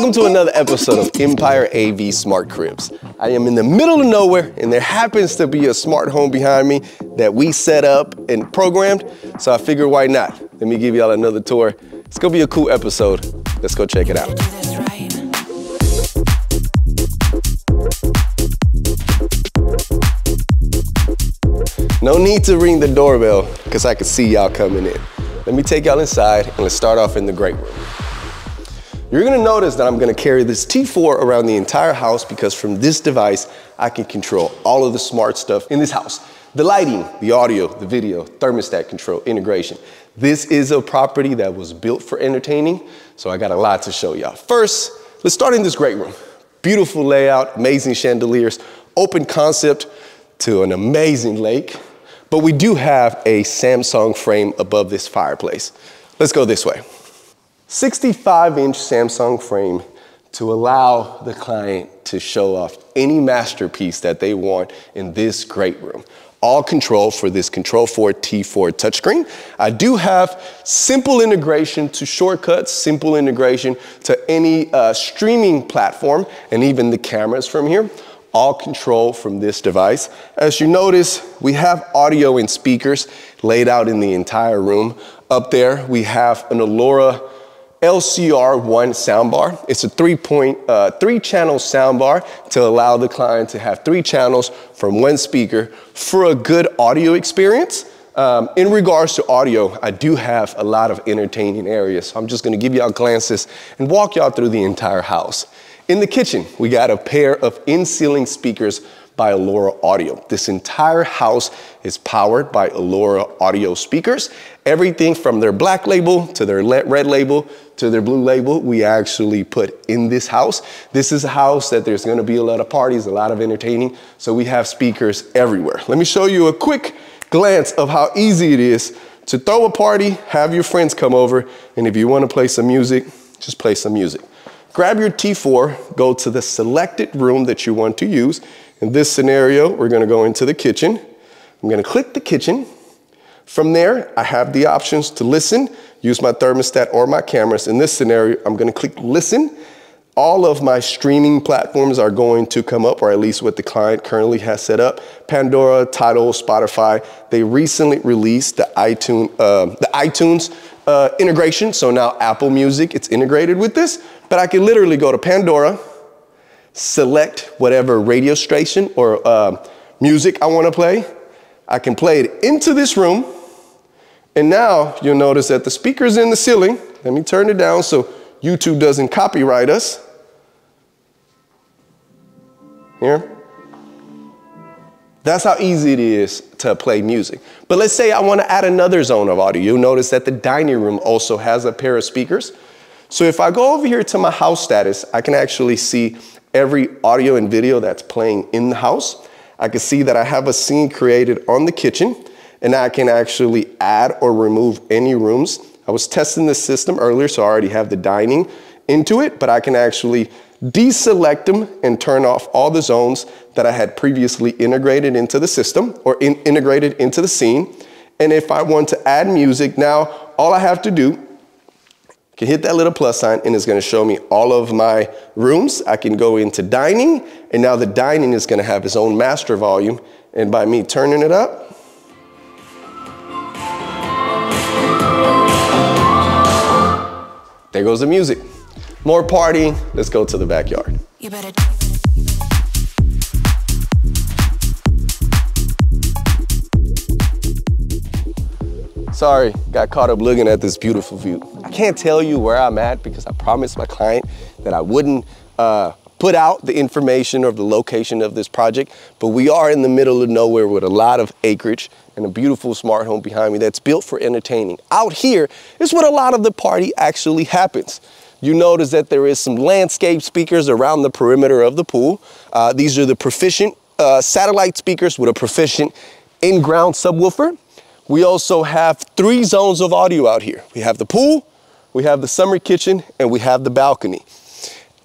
Welcome to another episode of Empire AV Smart Cribs. I am in the middle of nowhere and there happens to be a smart home behind me that we set up and programmed, so I figured why not? Let me give y'all another tour. It's gonna be a cool episode. Let's go check it out. No need to ring the doorbell because I can see y'all coming in. Let me take y'all inside and let's start off in the great room. You're gonna notice that I'm gonna carry this T4 around the entire house because from this device, I can control all of the smart stuff in this house. The lighting, the audio, the video, thermostat control, integration. This is a property that was built for entertaining, so I got a lot to show y'all. First, let's start in this great room. Beautiful layout, amazing chandeliers, open concept to an amazing lake, but we do have a Samsung frame above this fireplace. Let's go this way. 65-inch Samsung frame to allow the client to show off any masterpiece that they want in this great room. All control for this Control4 T4 touchscreen. I do have simple integration to shortcuts, simple integration to any streaming platform, and even the cameras from here. All control from this device. As you notice, we have audio and speakers laid out in the entire room. Up there, we have an Alura LCR1 soundbar. It's a three-channel soundbar to allow the client to have 3 channels from 1 speaker for a good audio experience. In regards to audio, I do have a lot of entertaining areas. So I'm just gonna give y'all glances and walk y'all through the entire house. In the kitchen, we got a pair of in-ceiling speakers by Alura Audio. This entire house is powered by Alura Audio speakers. Everything from their black label to their red label to their blue label, we actually put in this house. This is a house that there's gonna be a lot of parties, a lot of entertaining, so we have speakers everywhere. Let me show you a quick glance of how easy it is to throw a party, have your friends come over, and if you wanna play some music, just play some music. Grab your T4, go to the selected room that you want to use. In this scenario, we're gonna go into the kitchen. I'm gonna click the kitchen. From there, I have the options to listen, use my thermostat or my cameras. In this scenario, I'm gonna click listen. All of my streaming platforms are going to come up, or at least what the client currently has set up. Pandora, Tidal, Spotify. They recently released the iTunes integration, so now Apple Music, it's integrated with this. But I can literally go to Pandora, select whatever radio station or music I want to play. I can play it into this room. And now you'll notice that the speaker's in the ceiling. Let me turn it down so YouTube doesn't copyright us. Here. That's how easy it is to play music. But let's say I want to add another zone of audio. You'll notice that the dining room also has a pair of speakers. So if I go over here to my house status, I can actually see every audio and video that's playing in the house. I can see that I have a scene created on the kitchen, and I can actually add or remove any rooms. I was testing this system earlier, so I already have the dining into it, but I can actually deselect them and turn off all the zones that I had previously integrated into the system or integrated into the scene. And if I want to add music, now all I have to do, I can hit that little plus sign and it's gonna show me all of my rooms. I can go into dining, and now the dining is gonna have its own master volume. And by me turning it up, there goes the music. More partying, let's go to the backyard. You better. Sorry, got caught up looking at this beautiful view. I can't tell you where I'm at because I promised my client that I wouldn't put out the information or the location of this project, but we are in the middle of nowhere with a lot of acreage and a beautiful smart home behind me that's built for entertaining. Out here is what a lot of the party actually happens. You notice that there is some landscape speakers around the perimeter of the pool. These are the Proficient satellite speakers with a Proficient in-ground subwoofer. We also have 3 zones of audio out here. We have the pool, we have the summer kitchen, and we have the balcony.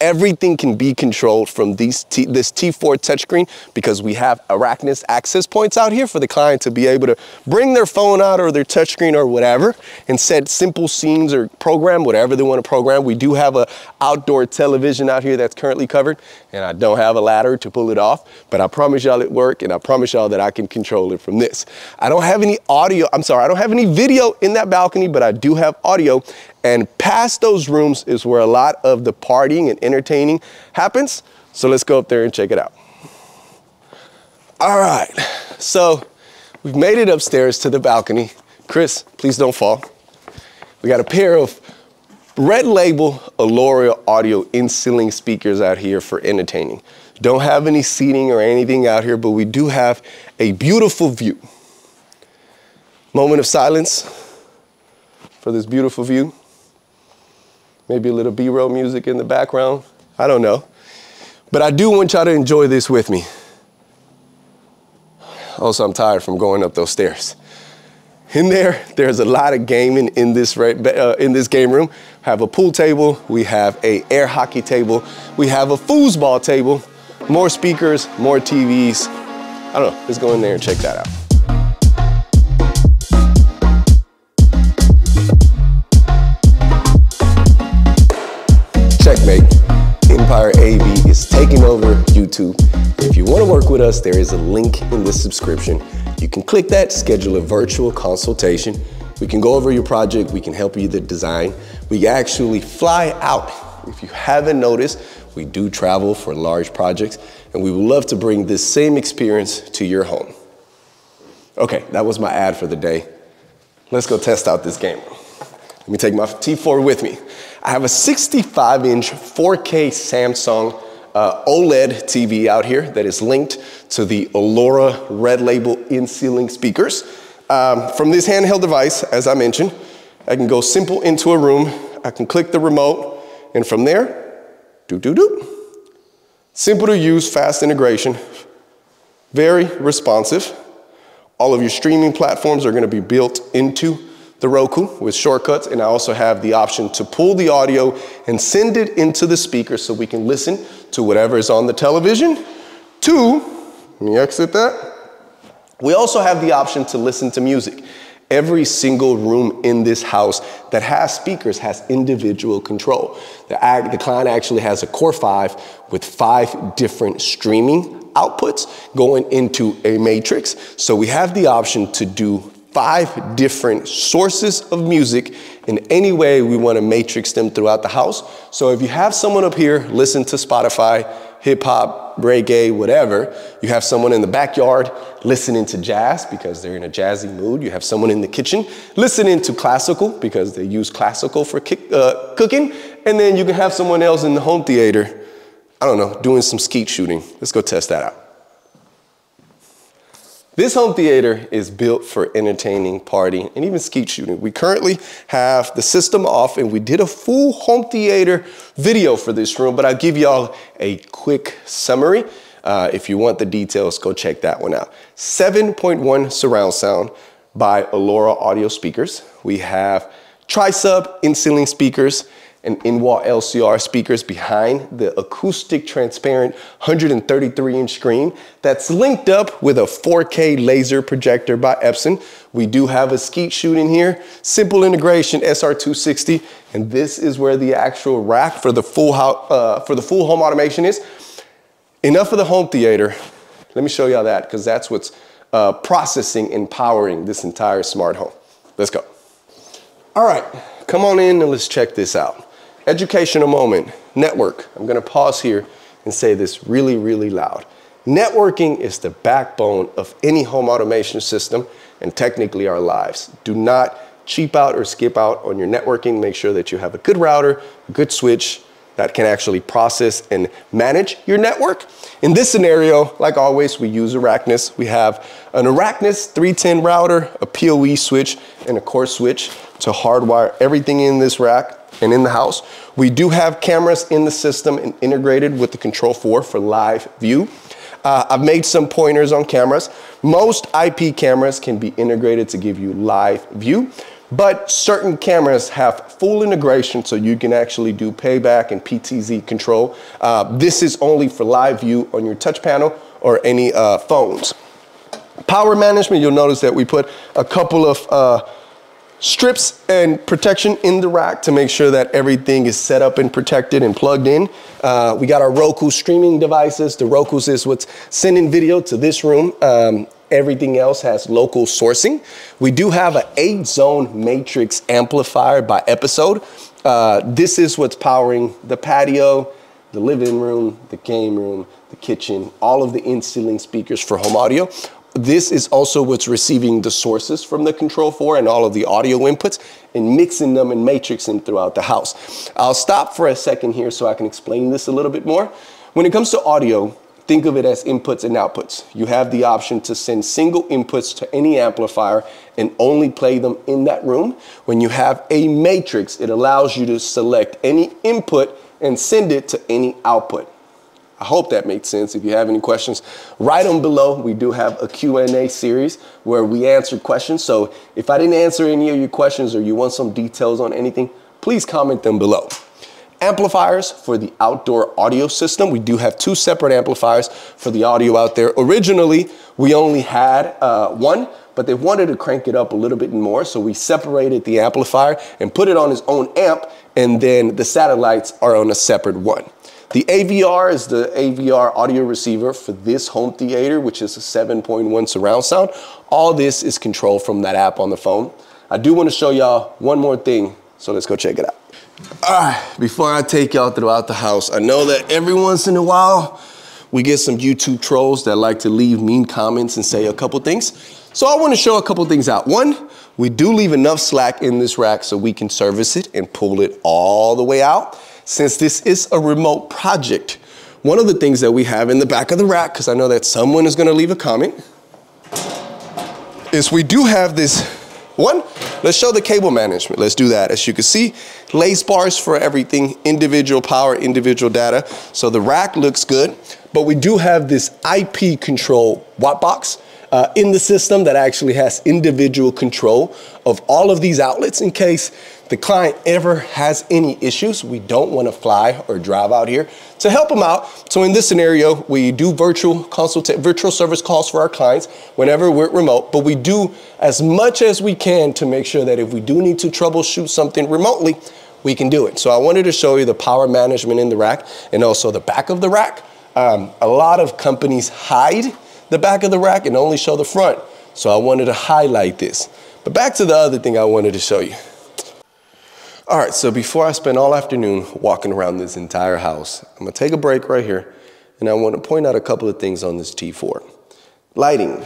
everything can be controlled from this T4 touchscreen because we have Araknis access points out here for the client to be able to bring their phone out or their touchscreen or whatever and set simple scenes or program whatever they want to program. We do have an outdoor television out here that's currently covered, and I don't have a ladder to pull it off, but I promise y'all it works, and I promise y'all that I can control it from this. I don't have any audio, I don't have any video in that balcony, but I do have audio. And past those rooms is where a lot of the partying and entertaining happens. So let's go up there and check it out. All right, so we've made it upstairs to the balcony. Chris, please don't fall. We got a pair of Red Label Alora audio in-ceiling speakers out here for entertaining. Don't have any seating or anything out here, but we do have a beautiful view. Moment of silence for this beautiful view. Maybe a little B-roll music in the background. I don't know. But I do want y'all to enjoy this with me. Also, I'm tired from going up those stairs. In there's a lot of gaming in this game room. We have a pool table, we have an air hockey table, we have a foosball table, more speakers, more TVs. I don't know, let's go in there and check that out. Checkmate. Empire AV is taking over YouTube. If you want to work with us, there is a link in the subscription. You can click that, schedule a virtual consultation. We can go over your project. We can help you with the design. We actually fly out. If you haven't noticed, we do travel for large projects, and we would love to bring this same experience to your home. Okay, that was my ad for the day. Let's go test out this game. Let me take my T4 with me. I have a 65-inch 4K Samsung OLED TV out here that is linked to the Alora Red Label in-ceiling speakers. From this handheld device, as I mentioned, I can go simple into a room, I can click the remote, and from there, simple to use, fast integration, very responsive. All of your streaming platforms are gonna be built into the Roku with shortcuts, and I also have the option to pull the audio and send it into the speaker so we can listen to whatever is on the television. Let me exit that. We also have the option to listen to music. Every single room in this house that has speakers has individual control. The client actually has a Core 5 with 5 different streaming outputs going into a matrix. So we have the option to do 5 different sources of music in any way we want to matrix them throughout the house. So if you have someone up here listen to Spotify, hip hop, reggae, whatever, you have someone in the backyard listening to jazz because they're in a jazzy mood. You have someone in the kitchen listening to classical because they use classical for cooking. And then you can have someone else in the home theater, I don't know, doing some skeet shooting. Let's go test that out. This home theater is built for entertaining, partying, and even skeet shooting. We currently have the system off, and we did a full home theater video for this room, but I'll give y'all a quick summary. If you want the details, go check that one out. 7.1 surround sound by Alora audio speakers. We have tri-sub in-ceiling speakers and in-wall LCR speakers behind the acoustic transparent 133-inch screen that's linked up with a 4K laser projector by Epson. We do have a skeet shooting here, simple integration SR260, and this is where the actual rack for the full home automation is. Enough of the home theater. Let me show y'all that, because that's what's processing and powering this entire smart home. Let's go. All right, come on in and let's check this out. Educational moment, network. I'm gonna pause here and say this really, really loud. Networking is the backbone of any home automation system and technically our lives. Do not cheap out or skip out on your networking. Make sure that you have a good router, a good switch that can actually process and manage your network. In this scenario, like always, we use Araknis. We have an Araknis 310 router, a PoE switch, and a core switch to hardwire everything in this rack and in the house. We do have cameras in the system and integrated with the Control4 for live view. I've made some pointers on cameras. Most IP cameras can be integrated to give you live view, But certain cameras have full integration, so you can actually do playback and PTZ control. This is only for live view on your touch panel or any phones. Power management, you'll notice that we put a couple of strips and protection in the rack to make sure that everything is set up and protected and plugged in. We got our Roku streaming devices. The Roku's is what's sending video to this room. Everything else has local sourcing. We do have an 8-zone matrix amplifier by episode. This is what's powering the patio, the living room, the game room, the kitchen, all of the in-ceiling speakers for home audio. This is also what's receiving the sources from the Control4 and all of the audio inputs and mixing them and matrixing throughout the house. I'll stop for a second here so I can explain this a little bit more. When it comes to audio, think of it as inputs and outputs. You have the option to send single inputs to any amplifier and only play them in that room. When you have a matrix, it allows you to select any input and send it to any output. I hope that makes sense. If you have any questions, write them below. We do have a Q&A series where we answer questions. So if I didn't answer any of your questions or you want some details on anything, please comment them below. Amplifiers for the outdoor audio system. We do have 2 separate amplifiers for the audio out there. Originally, we only had one, but they wanted to crank it up a little bit more. So we separated the amplifier and put it on its own amp, and then the satellites are on a separate one. The AVR is the AVR audio receiver for this home theater, which is a 7.1 surround sound. All this is controlled from that app on the phone. I do want to show y'all one more thing, so let's go check it out. All right, before I take y'all throughout the house, I know that every once in a while we get some YouTube trolls that like to leave mean comments and say a couple things. So I want to show a couple things out. One, we do leave enough slack in this rack so we can service it and pull it all the way out. Since this is a remote project, one of the things that we have in the back of the rack, because I know that someone is going to leave a comment, is we do have this one. Let's show the cable management. Let's do that. As you can see, lace bars for everything, individual power, individual data. So the rack looks good, but we do have this IP control watt box in the system that actually has individual control of all of these outlets in case the client ever has any issues. We don't want to fly or drive out here to help them out. So in this scenario, we do virtual service calls for our clients whenever we're remote, but we do as much as we can to make sure that if we do need to troubleshoot something remotely, we can do it. So I wanted to show you the power management in the rack and also the back of the rack. A lot of companies hide the back of the rack and only show the front. So I wanted to highlight this. But back to the other thing I wanted to show you. All right, so before I spend all afternoon walking around this entire house, I'm gonna take a break right here, and I want to point out a couple of things on this T4. Lighting,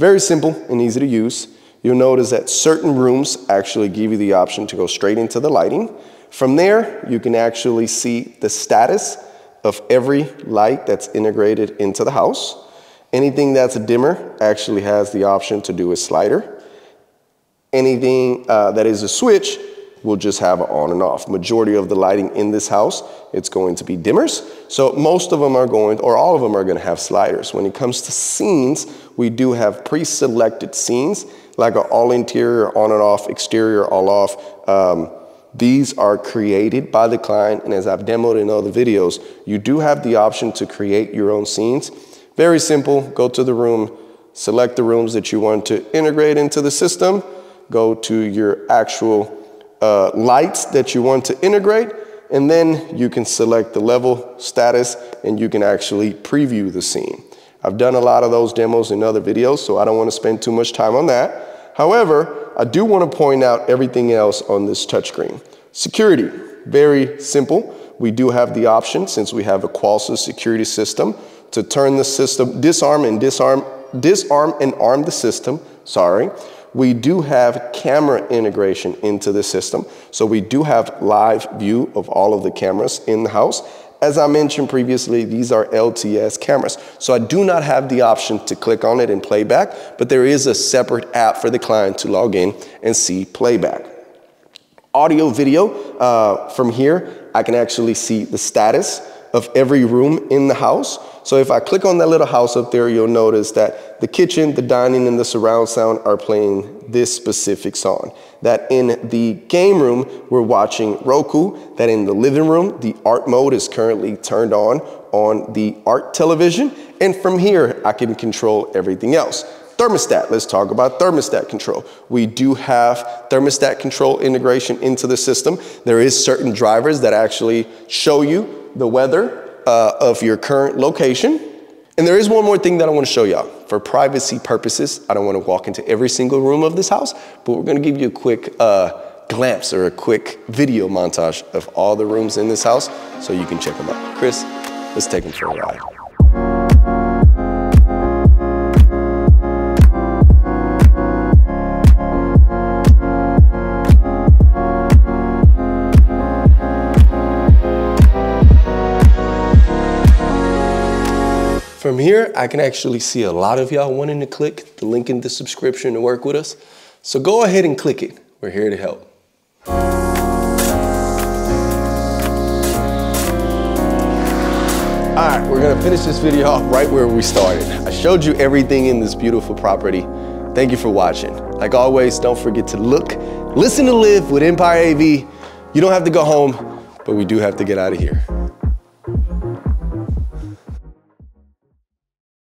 very simple and easy to use. You'll notice that certain rooms actually give you the option to go straight into the lighting. From there, you can actually see the status of every light that's integrated into the house. Anything that's a dimmer actually has the option to do a slider. Anything that is a switch will just have an on and off. Majority of the lighting in this house, it's going to be dimmers. So most of them are going, or all of them are gonna have sliders. When it comes to scenes, we do have pre-selected scenes, like an all interior, on and off, exterior, all off. These are created by the client, and as I've demoed in other videos, you do have the option to create your own scenes. Very simple, go to the room, select the rooms that you want to integrate into the system, go to your actual lights that you want to integrate, and then you can select the level status and you can actually preview the scene. I've done a lot of those demos in other videos, so I don't want to spend too much time on that. However, I do want to point out everything else on this touchscreen. Security, very simple. We do have the option, since we have a Qolsys security system, to turn the system, disarm and arm the system, sorry. We do have camera integration into the system. So we do have live view of all of the cameras in the house. As I mentioned previously, these are LTS cameras. So I do not have the option to click on it and play back, but there is a separate app for the client to log in and see playback. Audio video, from here, I can actually see the status of every room in the house. So if I click on that little house up there, you'll notice that the kitchen, the dining, and the surround sound are playing this specific song. That in the game room, we're watching Roku. That in the living room, the art mode is currently turned on the art television. And from here, I can control everything else. Thermostat, let's talk about thermostat control. We do have thermostat control integration into the system. There is certain drivers that actually show you the weather of your current location. And there is one more thing that I want to show y'all. For privacy purposes, I don't want to walk into every single room of this house, but we're going to give you a quick glimpse or a quick video montage of all the rooms in this house so you can check them out. Chris, let's take them for a ride. From here, I can actually see a lot of y'all wanting to click the link in the subscription to work with us. So go ahead and click it. We're here to help. All right, we're gonna finish this video off right where we started. I showed you everything in this beautiful property. Thank you for watching. Like always, don't forget to look, listen to live with Empire AV. You don't have to go home, but we do have to get out of here.